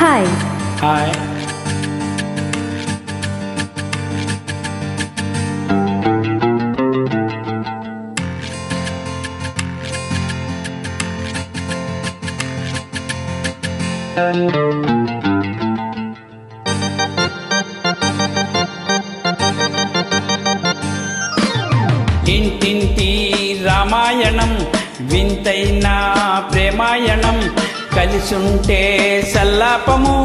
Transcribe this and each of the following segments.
Hi. Hi. ఇంటింటి రామాయణం వింతైన ప్రేమాయణం కలిసుంటే సల్లాపము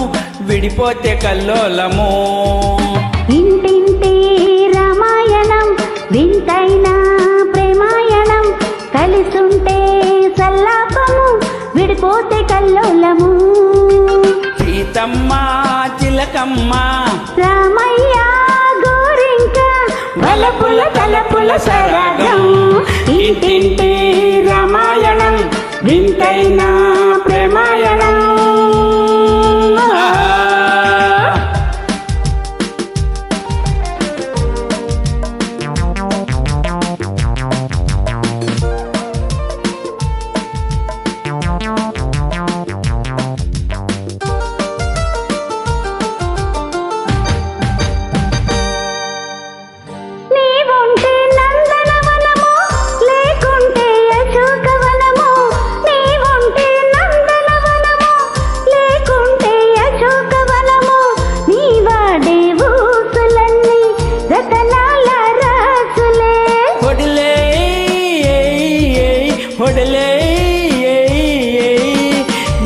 విడిపోతే కల్లోలము. ఇంటింటి రామాయణం వింతైన ప్రేమాయణం కలిసుంటే సల్లాపము విడిపోతే కల్లోలము. సీతమ్మ చిలకమ్మ రామయ్య గోరింక వలపుల తలపుల సరాగం. ఇంటింటి రామాయణం వింతైన ప్రేమాయణం.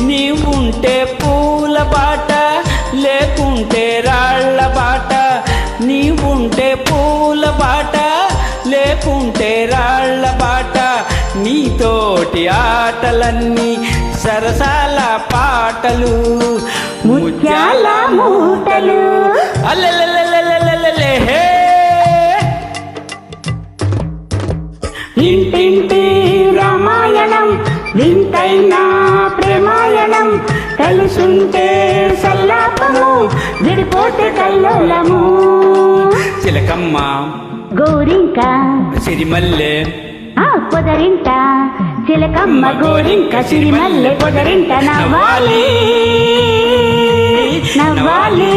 నీవుంటే పూల బాట లేకుంటే రాళ్ల బాట. నీవుంటే పూల బాట లేకుంటే రాళ్ల బాట. నీతోటి ఆటలన్నీ సరసాల పాటలు ముత్యాల మూటలు. అల్లెల్లెల్లెల్లెల్లెల్లె హే. ఇంటింటి రామాయణం వింతైన ప్రేమాయణం కలుసుంటే సల్లాపము విడిపోతే కల్లోలము. చిలకమ్మ గోరింక సిరిమల్లె పొదరింట. చిలకమ్మ గోరింక సిరిమల్లె పొదరింట నవ్వాలి నవ్వాలి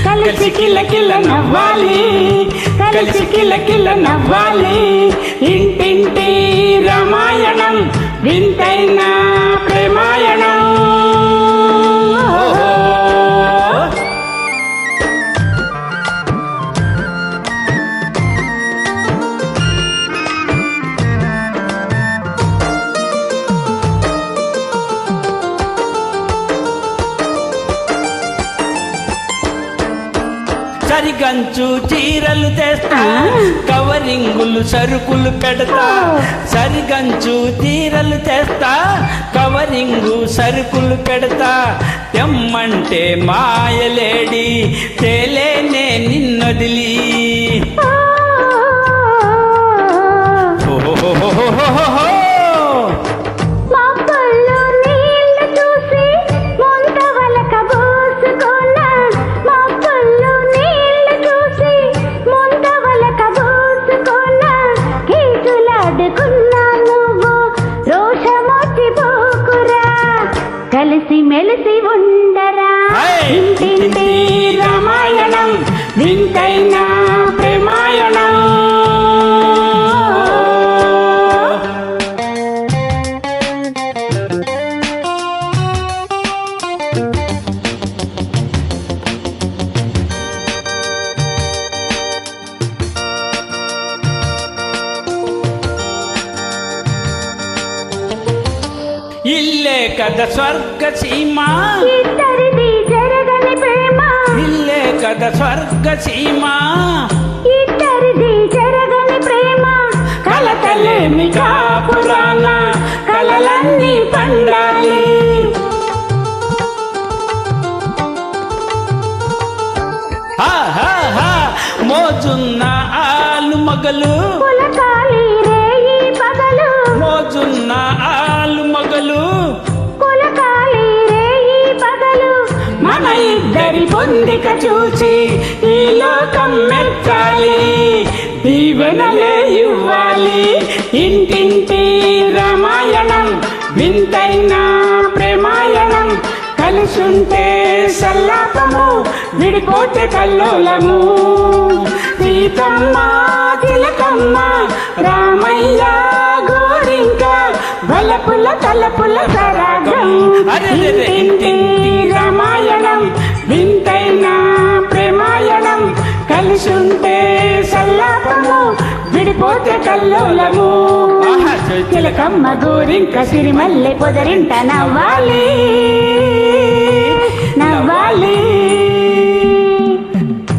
కలిసి కిల కిల నవ్వాలి కలిసి కిల కిల నవ్వాలి. ఇంటింటి రామాయణం వింతైన ప్రేమాయణం. సరిగంచు చీరలు తెస్తా కవరింగులు సరుకులు పెడతా. సరిగంచు చీరలు తెస్తా కవరింగు సరుకులు పెడతా. తెమ్మంటే మాయలేడి తేలేనే నిన్నొదిలి. కలిసి మెలిసి ఉండరా. ఇంటింటి రామాయణం వింతైన ప్రేమాయణం. ఇల్లే కథ స్వర్గ సీమ ఇద్దరిది జరగని ప్రేమ. ఇల్లే కథ స్వర్గ సీమ ఇద్దరిది జరగని ప్రేమ. కలతలేమి కాపురాన కలలన్నీ పండాలి. మోజున్న ఆలు మగలు పులకాలి రేయి పగలు. మోజున్న ఆలు మగలు పులకాలి రేయి పగలు. మన ఇద్దరి పొందిక చూసి ఈ లోకం మెచ్చాలి. దీవెనలే ఇవ్వాలి. ఇంటింటి రామాయణం వింతైన ప్రేమాయణం కలిసుంటే సల్లాపము విడిపోతే కల్లోలము. సీతమ్మ తిలకమ్మ రామయ్య గోరింక బలపుల తలపుల సరాగం. ఇంటింటి రామాయణం వింతైన ప్రేమాయణం. కలిసుంటే సల్లాపము విడిపోతే కల్లోలము. తిలకమ్మ గోరింక సిరిమల్లె పొదరింట నవ్వాలి నవ్వాలి.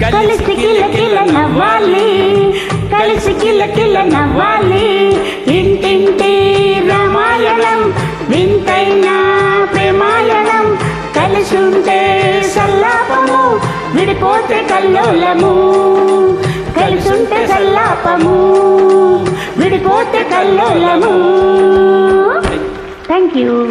కలిసి కిలకిల నవ్వాలి, కలిసి కిలకిల నవ్వాలి. ఇంటింటి రామాయణం వింతైన ప్రేమాయణం. కలిసుంటే సల్లాపము విడిపోతే కల్లోలము. కలిసుంటే సల్లాపము విడిపోతే కల్లోలము. Thank you.